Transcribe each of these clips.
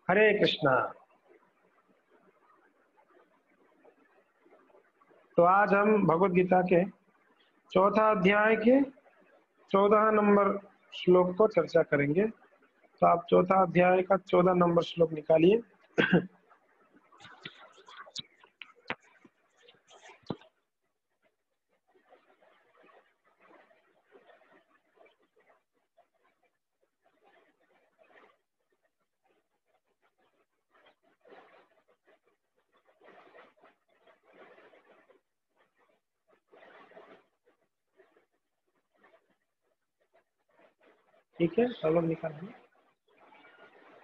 हरे कृष्णा। तो आज हम भगवत गीता के चौथा अध्याय के 14 नंबर श्लोक को चर्चा करेंगे। तो आप चौथा अध्याय का 14 नंबर श्लोक निकालिए। ठीक है, सब लोग निकालिए।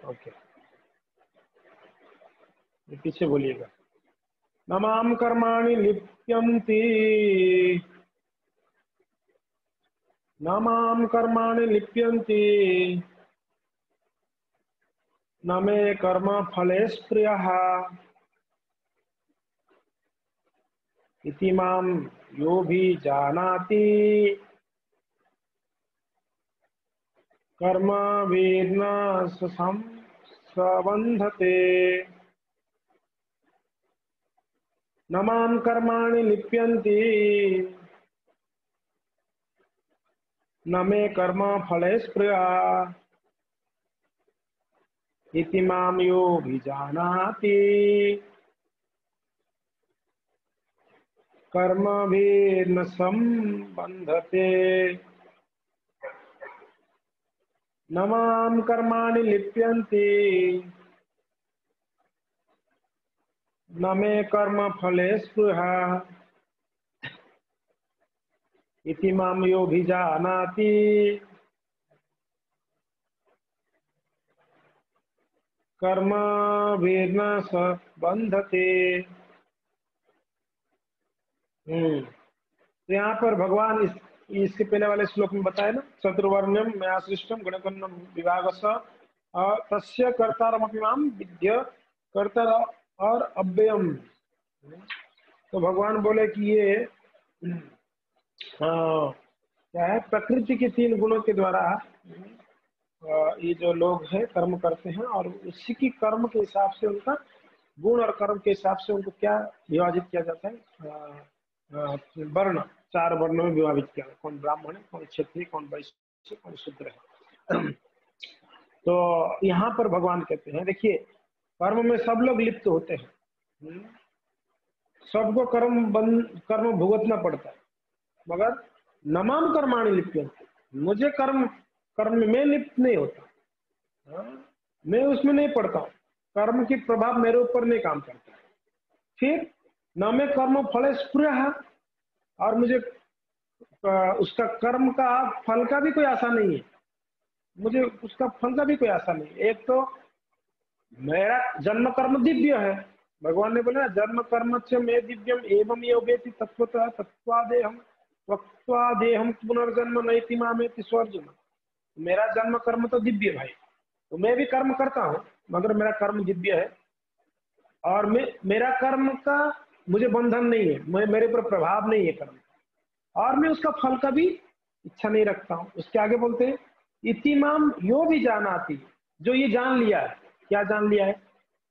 ओके, ये पीछे बोलिएगा। नमाम कर्माणि लिप्यन्ति, नमाम कर्माणि लिप्यन्ति, न मे कर्म फले स्पृहः इति मां योऽभिजानाति कर्मभिर्न संबध्यते। नमाम कर्माणि लिप्यन्ति, न मे कर्म फले स्पृहा इति मां योऽभिजानाति कर्मभिर्न संबध्यते। नमाम कर्माणि लिप्यन्ति, न मे कर्म फले स्पृहा इति मां योऽभिजानाति कर्मभिर्न संबध्यते। तो यहाँ पर भगवान इसके पहले वाले श्लोक में बताया ना, चतुर्वर्ण्यम मया सृष्टम गुणकर्णम विभागस तस्य कर्तारमपि मां विद्य कर्ता और अव्ययम। तो भगवान बोले कि ये क्या है, प्रकृति के 3 गुणों के द्वारा ये जो लोग हैं कर्म करते हैं, और उसी की कर्म के हिसाब से उनका गुण और कर्म के हिसाब से उनको क्या विभाजित किया जाता है, वर्ण 4 वर्णों में विभाजित किया, कौन ब्राह्मण है, कौन क्षत्रिय, कौन वैश्य, कौन शूद्र है। तो यहाँ पर भगवान कहते हैं, देखिए कर्म में सब लोग लिप्त होते हैं, सबको कर्म भुगतना पड़ता है, मगर नमाम कर्माणि लिप्यन्ते, मुझे कर्म में लिप्त नहीं होता, मैं उसमें नहीं पड़ता हूँ, कर्म की प्रभाव मेरे ऊपर नहीं काम करता है। फिर न मैं कर्म फल स्पृहा, और मुझे उसका कर्म का फल का भी कोई आशा नहीं है, मुझे उसका फल का भी कोई आशा नहीं। एक तो मेरा जन्म कर्म दिव्य है, भगवान ने बोला जन्म कर्म च मे दिव्यम एवं ये वेति तत्वतः तत्वादेहम पुनर्जन्म नैति मामेति स्वर्जुन। मेरा जन्म कर्म तो दिव्य भाई, तो मैं भी कर्म करता हूँ, मगर मेरा कर्म दिव्य है, और मेरा कर्म का मुझे बंधन नहीं है, मेरे पर प्रभाव नहीं है कर्म, और मैं उसका फल का भी इच्छा नहीं रखता हूँ। उसके आगे बोलते हैं इतिमाम यो भी जानाति, जो ये जान लिया है। क्या जान लिया है?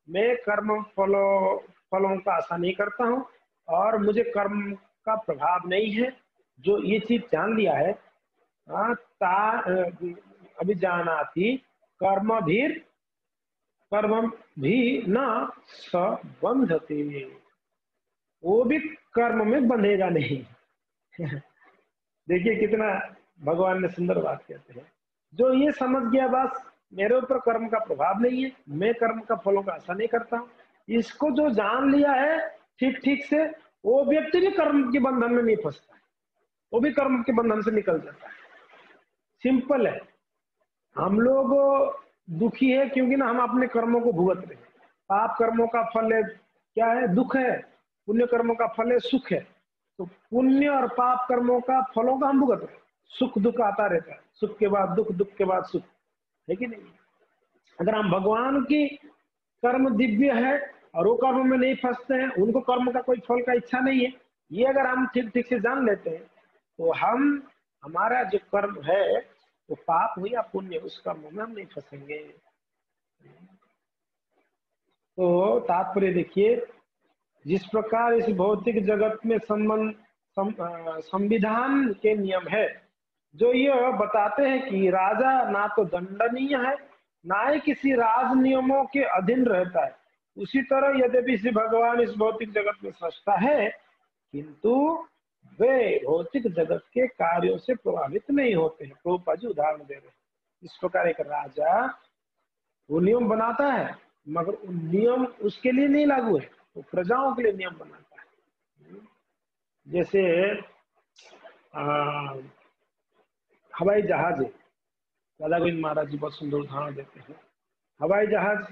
मैं कर्म फलों का आशा नहीं करता हूँ, और मुझे कर्म का प्रभाव नहीं है। जो ये चीज जान लिया है, अभी जानाति कर्म भी न संबध्यते, वो भी कर्म में बंधेगा नहीं। देखिए कितना भगवान ने सुंदर बात कहते हैं। जो ये समझ गया बस मेरे ऊपर कर्म का प्रभाव नहीं है, मैं कर्म का फलों का आशा नहीं करता हूँ, इसको जो जान लिया है ठीक ठीक से, वो व्यक्ति भी कर्म के बंधन में नहीं फंसता है, वो भी कर्म के बंधन से निकल जाता है। सिंपल है। हम लोग दुखी है क्योंकि ना हम अपने कर्मों को भुगत रहे हैं। पाप कर्मों का फल है क्या है? दुख है। पुण्य कर्मों का फल है सुख है। तो पुण्य और पाप कर्मों का फलों का हम भुगत रहे हैं। सुख दुख आता रहता है, सुख के बाद दुख, दुख के बाद सुख, है कि नहीं? अगर हम भगवान की कर्म दिव्य है और वो कर्म में नहीं फंसते हैं, उनको कर्म का कोई फल का इच्छा नहीं है, ये अगर हम ठीक ठीक से जान लेते हैं, तो हमारा जो कर्म है वो पाप हो या पुण्य, उस कर्म में हम नहीं फंसेंगे। तो तात्पर्य देखिए, जिस प्रकार इस भौतिक जगत में संविधान के नियम है जो यह बताते हैं कि राजा ना तो दंडनीय है, ना ही किसी राज नियमों के अधीन रहता है, उसी तरह यद्यपि श्री भगवान इस भौतिक जगत में सृष्टा है, किंतु वे भौतिक जगत के कार्यों से प्रभावित नहीं होते हैं। प्रभुपाद जी उदाहरण दे रहे हैं। इस प्रकार एक राजा वो नियम बनाता है, मगर वो नियम उसके लिए नहीं लागू है, वो प्रजाओं के लिए नियम बनाता है। जैसे हवाई जहाज है, राधा गोविंद महाराज जी बहुत सुंदर उदाहरण देते हैं। हवाई जहाज,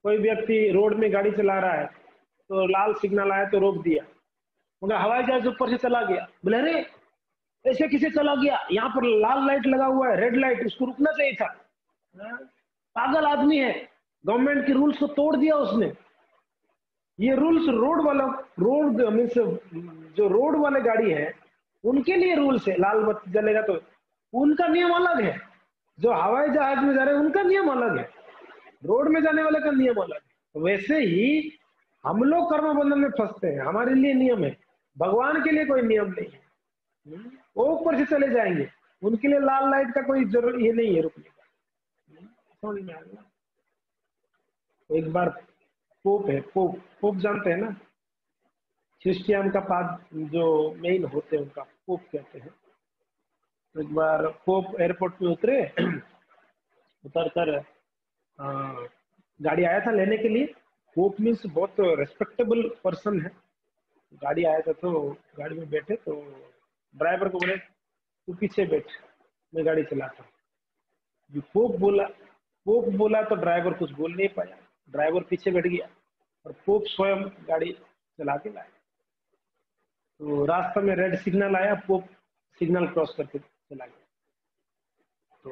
कोई व्यक्ति रोड में गाड़ी चला रहा है तो लाल सिग्नल आया तो रोक दिया, मगर हवाई जहाज ऊपर से चला गया। बोले अरे ऐसे किसे चला गया, यहाँ पर लाल लाइट लगा हुआ है, रेड लाइट, उसको रुकना चाहिए था। पागल आदमी है, गवर्नमेंट के रूल्स को तोड़ दिया उसने। ये रूल्स रोड मीन्स जो रोड वाले गाड़ी है उनके लिए रूल्स है, लाल बत्ती जलेगा तो उनका नियम अलग है। जो हवाई जहाज में जा रहे हैं उनका नियम अलग है, रोड में जाने वाले का नियम अलग है। वैसे ही हम लोग कर्म बंधन में फंसते हैं, हमारे लिए नियम है, भगवान के लिए कोई नियम नहीं है। वो ऊपर से चले जाएंगे, उनके लिए लाल लाइट का कोई जरूरत ये नहीं है रुकने का। समझ में आ गया? एक बार पोप है, पोप जानते हैं ना, क्रिश्चियन का पाद जो मेन होते हैं उनका पोप कहते हैं। एक बार पोप एयरपोर्ट पे उतरे, उतर कर गाड़ी आया था लेने के लिए। पोप मीन्स बहुत रेस्पेक्टेबल पर्सन है। गाड़ी आया था तो गाड़ी में बैठे तो ड्राइवर को बोले तू पीछे बैठ, मैं गाड़ी चलाता हूँ। पोप बोला तो ड्राइवर कुछ बोल नहीं पाया, ड्राइवर पीछे बैठ गया और पोप स्वयं गाड़ी चला के लाया। तो रास्ते में रेड सिग्नल आया, पोप सिग्नल क्रॉस करके चला गया। तो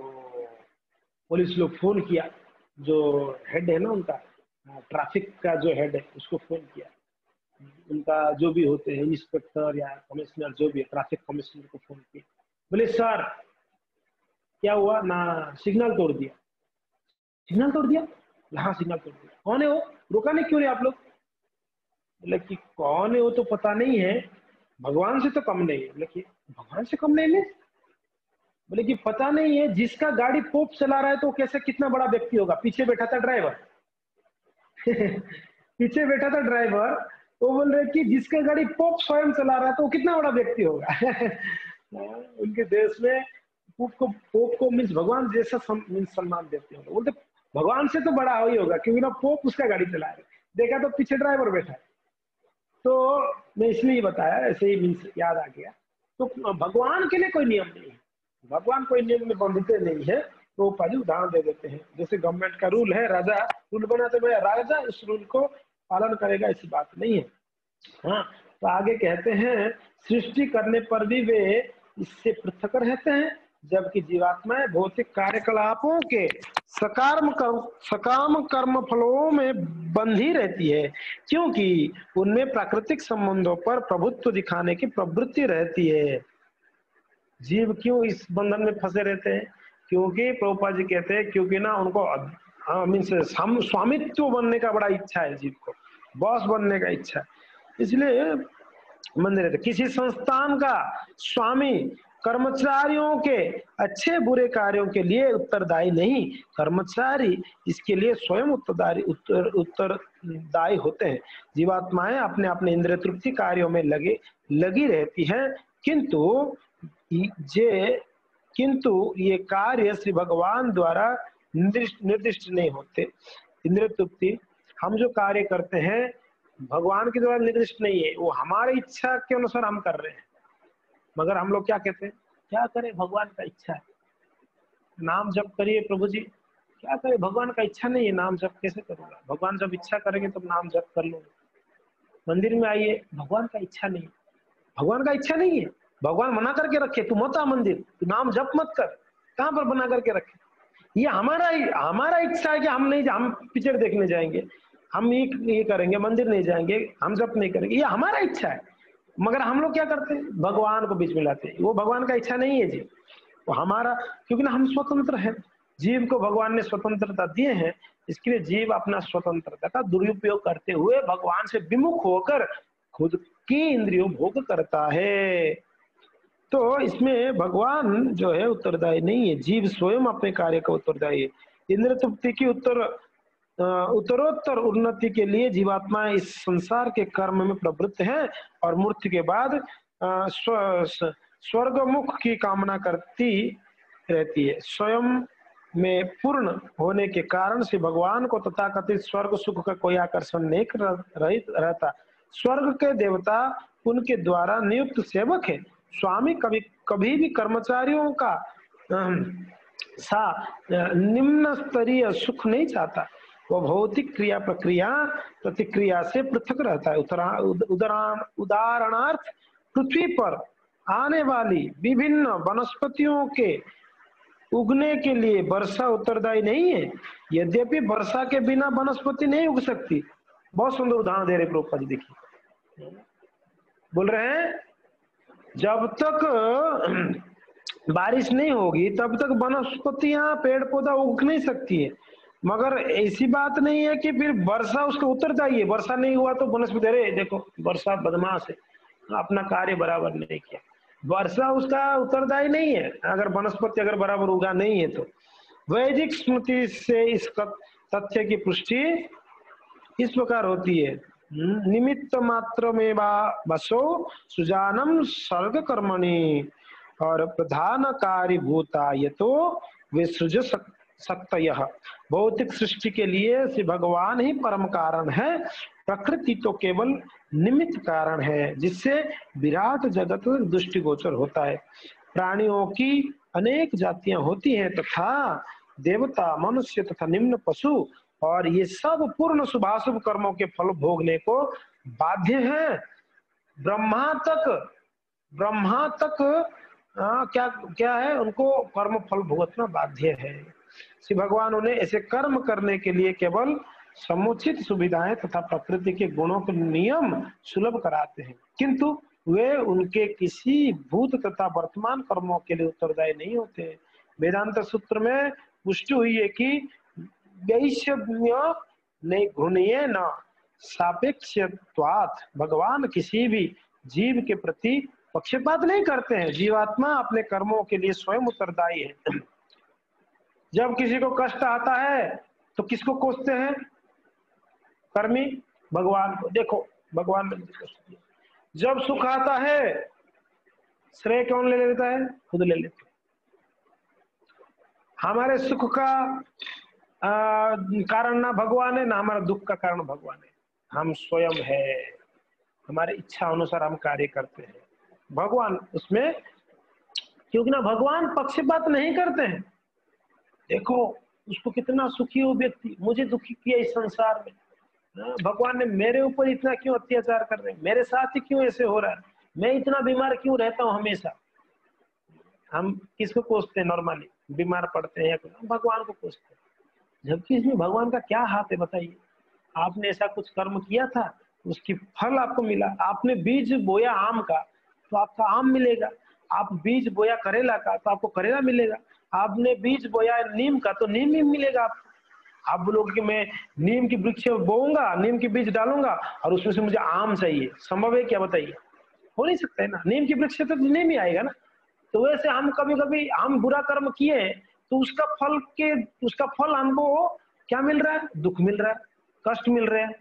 पुलिस लोग फोन किया, जो हेड है ना उनका, ट्रैफिक का जो हेड है उसको फोन किया, उनका जो भी होते हैं इंस्पेक्टर या कमिश्नर जो भी है, ट्रैफिक कमिश्नर को फोन किया। बोले सर क्या हुआ ना, सिग्नल तोड़ दिया। सिग्नल तोड़ दिया? हाँ सिग्नल तोड़ दिया। कौन है वो, रोका नहीं क्यों नहीं आप लोग? बोले कि कौन है वो तो पता नहीं है, भगवान से तो कम नहीं है। बोले कि भगवान से कम नहीं है? बोले कि पता नहीं है, जिसका गाड़ी पोप चला रहा है तो कैसे कितना बड़ा व्यक्ति होगा। पीछे बैठा था ड्राइवर पीछे बैठा था ड्राइवर, तो बोल रहे कि जिसका गाड़ी पोप स्वयं चला रहा है तो वो कितना बड़ा व्यक्ति होगा उनके देश में पोप को मीन्स भगवान जैसा सम्मान देते हैं। बोलते भगवान से तो बड़ा ही होगा, क्योंकि ना पोप उसका गाड़ी चला रहे, देखा तो पीछे ड्राइवर बैठा है। तो मैं इसलिए बताया, ऐसे ही मीन्स याद आ गया। तो भगवान के लिए कोई नियम नहीं है, भगवान कोई नियम में बंधते नहीं है। तो पाजी उदाहरण दे देते हैं, जैसे गवर्नमेंट का रूल है, राजा रूल बनाते हुए राजा उस रूल को पालन करेगा, ऐसी बात नहीं है। हाँ, तो आगे कहते हैं सृष्टि करने पर भी वे इससे पृथक रहते हैं, जबकि जीवात्माएं भौतिक कार्यकलापों के सकाम कर्म फलों में बंधी रहती है, क्योंकि उनमें प्राकृतिक संबंधों पर प्रभुत्व दिखाने की प्रवृत्ति रहती है। जीव क्यों इस बंधन में फंसे रहते हैं? क्योंकि प्रभुपाद जी कहते हैं क्योंकि ना उनको मीन्स स्वामित्व बनने का बड़ा इच्छा है, जीव को बॉस बनने का इच्छा है, इसलिए बंधे रहते। किसी संस्थान का स्वामी कर्मचारियों के अच्छे बुरे कार्यों के लिए उत्तरदायी नहीं, कर्मचारी इसके लिए स्वयं उत्तरदायी होते हैं। जीवात्माएं अपने अपने इंद्रिय तृप्ति कार्यों में लगी रहती हैं, किंतु ये कार्य श्री भगवान द्वारा निर्दिष्ट नहीं होते। इंद्रिय तृप्ति हम जो कार्य करते हैं भगवान के द्वारा निर्दिष्ट नहीं है, वो हमारी इच्छा के अनुसार हम कर रहे हैं। मगर हम लोग क्या कहते हैं, क्या करें, भगवान का इच्छा है, नाम जप करिए प्रभु जी। क्या करें, भगवान का इच्छा नहीं है, नाम जप कैसे करूंगा? भगवान जब इच्छा करेंगे तब नाम जप कर लूंगा। मंदिर में आइए, भगवान का इच्छा नहीं, भगवान का इच्छा नहीं है, भगवान मना करके रखे तू मत आ मंदिर, तू नाम जप मत कर। कहाँ पर बना करके रखे? ये हमारा इच्छा है कि हम पिक्चर देखने जाएंगे, हम ये करेंगे, मंदिर नहीं जाएंगे, हम जप नहीं करेंगे, ये हमारा इच्छा है। मगर हम लोग क्या करते हैं, भगवान को बीच में लाते हैं। वो भगवान का इच्छा नहीं है जी, वो हमारा, क्योंकि ना हम स्वतंत्र हैं, जीव को भगवान ने स्वतंत्रता दिए हैं, इसके लिए जीव अपना स्वतंत्रता का दुरुपयोग करते हुए भगवान से विमुख होकर खुद की इंद्रियों भोग करता है। तो इसमें भगवान जो है उत्तरदायी नहीं है, जीव स्वयं अपने कार्य का उत्तरदायी है। इंद्र तृप्ति की उत्तरोत्तर उन्नति के लिए जीवात्मा इस संसार के कर्म में प्रवृत्त है और मृत्यु के बाद स्वर्गमुख की कामना करती रहती है। स्वयं में पूर्ण होने के कारण से भगवान को तथाकथित स्वर्ग सुख का कोई आकर्षण नहीं रहता। स्वर्ग के देवता उनके द्वारा नियुक्त सेवक है। स्वामी कभी भी कर्मचारियों का निम्न स्तरीय सुख नहीं चाहता। वह भौतिक क्रिया प्रक्रिया प्रतिक्रिया से पृथक रहता है। उदाहरणार्थ पृथ्वी पर आने वाली विभिन्न वनस्पतियों के उगने के लिए वर्षा उत्तरदायी नहीं है। यद्यपि वर्षा के बिना वनस्पति नहीं उग सकती। बहुत सुंदर उदाहरण दे रहे प्रभुपाद जी, देखिए बोल रहे हैं जब तक बारिश नहीं होगी तब तक वनस्पतियां पेड़ पौधा उग नहीं सकती है। मगर ऐसी बात नहीं है कि फिर वर्षा उसका उत्तरदायी है। वर्षा नहीं हुआ तो वनस्पति, अरे देखो वर्षा बदमाश है, अपना कार्य बराबर नहीं किया। वर्षा उसका उत्तरदायी नहीं है अगर वनस्पति अगर बराबर उगा नहीं है तो। वैदिक स्मृति से इस तथ्य की पुष्टि इस प्रकार होती है, निमित्त मात्र में बसो सुजानम सर्ग कर्मणि और प्रधान कार्य भूता ये तो विसृज सकता। यह भौतिक सृष्टि के लिए श्री भगवान ही परम कारण है। प्रकृति तो केवल निमित्त कारण है जिससे विराट जगत दृष्टिगोचर होता है। प्राणियों की अनेक जातियां होती हैं तथा देवता मनुष्य तथा निम्न पशु, और ये सब पूर्ण शुभाशुभ कर्मों के फल भोगने को बाध्य हैं। ब्रह्मा तक क्या क्या है, उनको कर्म फल भुगतना बाध्य है। श्री भगवान उन्हें ऐसे कर्म करने के लिए केवल समुचित सुविधाएं तथा प्रकृति के गुणों के नियम सुलभ कराते हैं, किंतु वे उनके किसी भूत तथा वर्तमान कर्मों के लिए उत्तरदायी नहीं होते। वेदांत सूत्र में पुष्टि हुई है कि वैषम्य नहीं घृणीय न सापेक्षत्वात्, भगवान किसी भी जीव के प्रति पक्षपात नहीं करते हैं। जीवात्मा अपने कर्मों के लिए स्वयं उत्तरदायी है। जब किसी को कष्ट आता है तो किसको कोसते हैं? कर्मी भगवान को। देखो भगवान ने कष्ट दिया। जब सुख आता है श्रेय कौन ले लेता है? खुद ले लेते। हमारे सुख का कारण ना भगवान है, ना हमारा दुख का कारण भगवान है। हम स्वयं है, हमारी इच्छा अनुसार हम कार्य करते हैं। भगवान उसमें, क्योंकि ना भगवान पक्षपात नहीं करते हैं। देखो उसको कितना सुखी हो व्यक्ति, मुझे दुखी किया इस संसार में, भगवान ने मेरे ऊपर इतना क्यों अत्याचार कर रहे हैं, मेरे साथ ही क्यों ऐसे हो रहा है, मैं इतना बीमार क्यों रहता हूँ हमेशा। हम किसको कोसते हैं? नॉर्मली बीमार पड़ते हैं भगवान को कोसते हैं, जबकि इसमें भगवान का क्या हाथ है बताइए। आपने ऐसा कुछ कर्म किया था, उसकी फल आपको मिला। आपने बीज बोया आम का तो आपका आम मिलेगा, आप बीज बोया करेला का तो आपको करेला मिलेगा, आपने बीज बोया नीम का तो नीम ही मिलेगा आपको। आप बोलोगे कि मैं नीम की वृक्ष बोऊंगा, नीम की बीज डालूंगा और उसमें से मुझे आम चाहिए, संभव है क्या बताइए? हो नहीं सकता है ना। नीम की वृक्ष तो नीम ही आएगा ना। तो वैसे हम कभी कभी हम बुरा कर्म किए तो उसका फल हमको क्या मिल रहा है? दुख मिल रहा है, कष्ट मिल रहे हैं,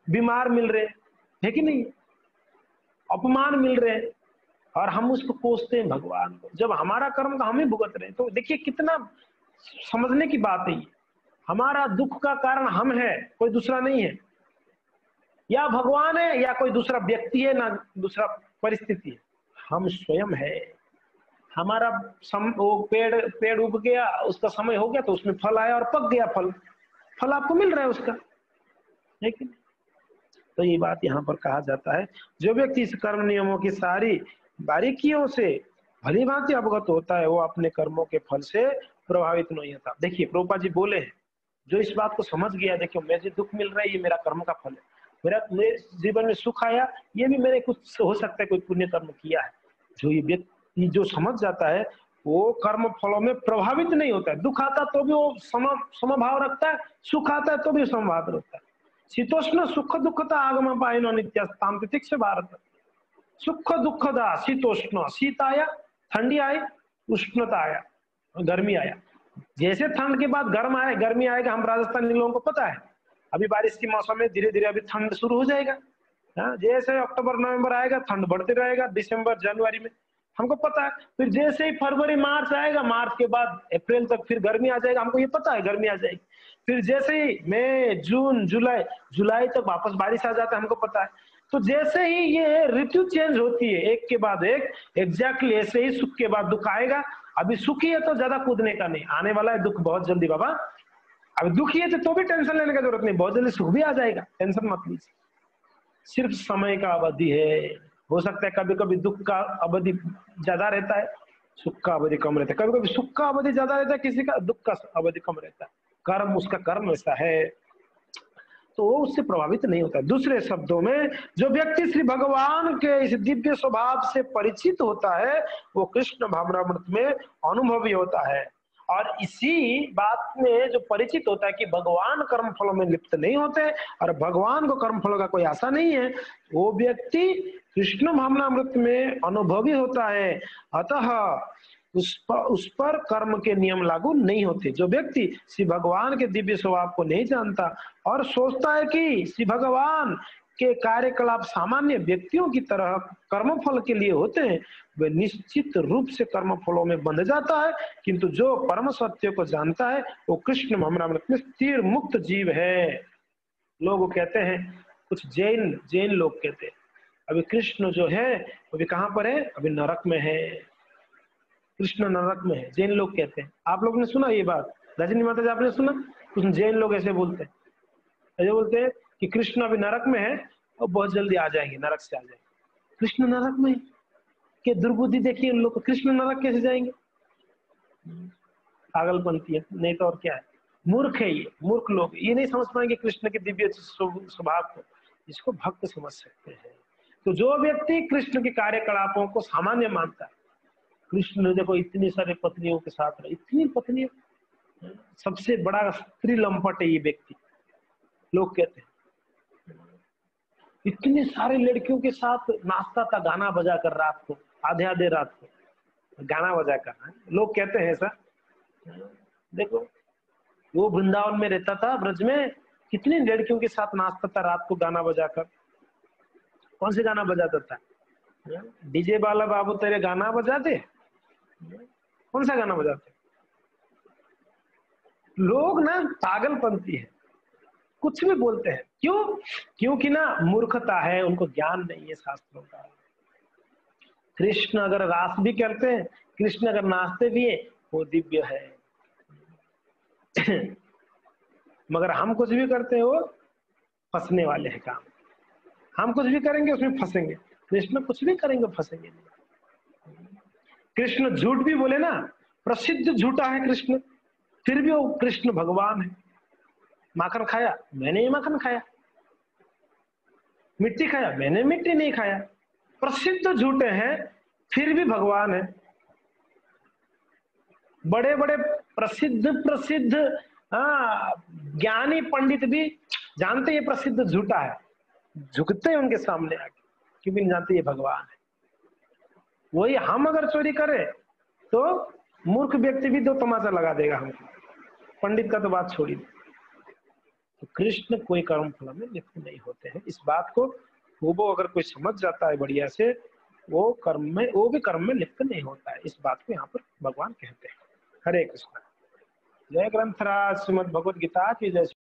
बीमार मिल रहे हैं, है कि नहीं? अपमान मिल रहे हैं, और हम उसको कोसते हैं भगवान को, जब हमारा कर्म का हम ही भुगत रहे हैं। तो देखिए कितना समझने की बात है। हमारा दुख का कारण हम है, कोई दूसरा नहीं है। या भगवान है या कोई दूसरा व्यक्ति है, ना दूसरा परिस्थिति है, हम स्वयं है। हमारा वो पेड़ उग गया, उसका समय हो गया तो उसमें फल आया और पक गया, फल आपको मिल रहा है उसका, लेकिन तो ये बात यहाँ पर कहा जाता है, जो व्यक्ति इस कर्म नियमों की सारी बारीकियों से भली भांति अवगत होता है वो अपने कर्मों के फल से प्रभावित नहीं होता। देखिए प्रभुपाद जी बोले हैं, जो इस बात को समझ गया, देखियो मुझे दुख मिल रहा है, ये मेरा कर्म का फल है, मेरे जीवन में सुख आया, ये भी मैंने कुछ हो सकता है कोई पुण्य कर्म किया है। जो ये व्यक्ति जो समझ जाता है वो कर्म फलों में प्रभावित नहीं होता है। दुख आता तो भी वो समभाव रखता है, सुख आता है तो भी समभाव रखता है। शीतोष्ण सुख दुखता आगम पायनो नित्यस्ताम तितिक्ष भारत। सुख दुखदा शीतोष्ण, शीत आया, ठंडी आई, उष्णता आया, गर्मी आया। जैसे ठंड के बाद गर्म आए, गर्मी आएगा, हम राजस्थानी लोगों को पता है। अभी बारिश के मौसम में धीरे धीरे अभी ठंड शुरू हो जाएगा। हाँ, जैसे अक्टूबर नवंबर आएगा ठंड बढ़ते रहेगा, दिसंबर जनवरी में हमको पता है। फिर जैसे ही फरवरी मार्च आएगा, मार्च के बाद अप्रैल तक फिर गर्मी आ जाएगा, हमको ये पता है गर्मी आ जाएगी। फिर जैसे ही मई जून जुलाई, जुलाई तक वापस बारिश आ जाता है, हमको पता है। तो जैसे ही ये ऋतु चेंज होती है एक के बाद एक, एग्जैक्टली ऐसे ही सुख के बाद दुख आएगा। अभी सुखी है तो ज्यादा कूदने का नहीं, आने वाला है दुख बहुत जल्दी बाबा। अभी दुखी है तो भी टेंशन लेने की जरूरत नहीं, बहुत जल्दी सुख भी आ जाएगा, टेंशन मत लीजिए। सिर्फ समय का अवधि है। हो सकता है कभी कभी दुख का अवधि ज्यादा रहता है, सुख का अवधि कम रहता है। कभी कभी सुख का अवधि ज्यादा रहता है, किसी का दुख का अवधि कम रहता है। कर्म, उसका कर्म ऐसा है, तो वो उससे प्रभावित नहीं होता। दूसरे शब्दों में, जो व्यक्ति श्री भगवान के इस दिव्य स्वभाव से परिचित होता है, वो कृष्ण भावनामृत में अनुभवी होता है। और इसी बात में जो परिचित होता है कि भगवान कर्म फलों में लिप्त नहीं होते और भगवान को कर्म फलों का कोई आशा नहीं है, वो व्यक्ति कृष्ण भावनामृत में अनुभवी होता है। अतः उस पर कर्म के नियम लागू नहीं होते। जो व्यक्ति श्री भगवान के दिव्य स्वभाव को नहीं जानता और सोचता है कि श्री भगवान के कार्यकलाप सामान्य व्यक्तियों की तरह कर्म फल के लिए होते हैं, वे निश्चित रूप से कर्म फलों में बंध जाता है। किंतु जो परम सत्य को जानता है, वो कृष्ण भावनामृत में स्थिर मुक्त जीव है। लोग कहते हैं, कुछ जैन लोग कहते हैं, अभी कृष्ण जो है अभी कहाँ पर है? अभी नरक में है, कृष्ण नरक में है, जैन लोग कहते हैं। आप लोग ने सुना ये बात? रजनी माता जी, आपने सुना? कुछ जैन लोग ऐसे बोलते हैं, ऐसे बोलते हैं कि कृष्ण अभी नरक में है और बहुत जल्दी आ जाएंगे, नरक से आ जाएंगे। कृष्ण नरक में? के दुर्बुद्धि देखिए उन लोग को, कृष्ण नरक कैसे जाएंगे? पागलपंती है, नहीं तो और क्या है। मूर्ख है ये, मूर्ख लोग ये नहीं समझ पाएंगे कृष्ण के दिव्य स्वभाव को, इसको भक्त समझ सकते हैं। तो जो व्यक्ति कृष्ण के कार्यकलापों को सामान्य मानता है, कृष्ण देखो इतनी सारी पत्नियों के साथ रहे, इतनी पत्नियों, सबसे बड़ा स्त्री लंपट है ये व्यक्ति, लोग कहते हैं। इतनी सारी लड़कियों के साथ नाचता था, गाना बजा कर रात को, आधे आधे रात को गाना बजा कर, लोग कहते हैं ऐसा। देखो वो वृंदावन में रहता था, ब्रज में, कितनी लड़कियों के साथ नाचता था रात को गाना बजाकर। कौन से गाना बजाता था? डीजे वाला बाबू तेरे गाना बजा दे, कौन सा गाना बजाते? लोग ना पागलपंती है, कुछ भी बोलते हैं। क्यों? क्योंकि ना मूर्खता है, उनको ज्ञान नहीं है शास्त्रों का। कृष्ण अगर रास भी करते हैं, कृष्ण अगर नाचते भी है, वो दिव्य है। मगर हम कुछ भी करते हैं, वो फंसने वाले हैं काम। हम कुछ भी करेंगे उसमें फंसेंगे, कृष्ण कुछ भी करेंगे फंसेंगे नहीं। कृष्ण झूठ भी बोले ना, प्रसिद्ध झूठा है कृष्ण, फिर भी वो कृष्ण भगवान है। माखन खाया, मैंने ही माखन खाया। मिट्टी खाया, मैंने मिट्टी नहीं खाया। प्रसिद्ध झूठे हैं, फिर भी भगवान है। बड़े बड़े प्रसिद्ध ज्ञानी पंडित भी जानते ये प्रसिद्ध झूठा है, झुकते हैं उनके सामने आके, क्योंकि नहीं जानते ये भगवान है। वही हम अगर चोरी करें तो मूर्ख व्यक्ति भी दो तमाचा लगा देगा हमको, पंडित का तो बात छोड़ी। तो कृष्ण कोई कर्म फल में लिप्त नहीं होते हैं। इस बात को वो अगर कोई समझ जाता है बढ़िया से, वो भी कर्म में लिप्त नहीं होता है। इस बात को यहाँ पर भगवान कहते हैं। हरे कृष्ण। जय ग्रंथराज श्रीमद् भगवद गीता की जय।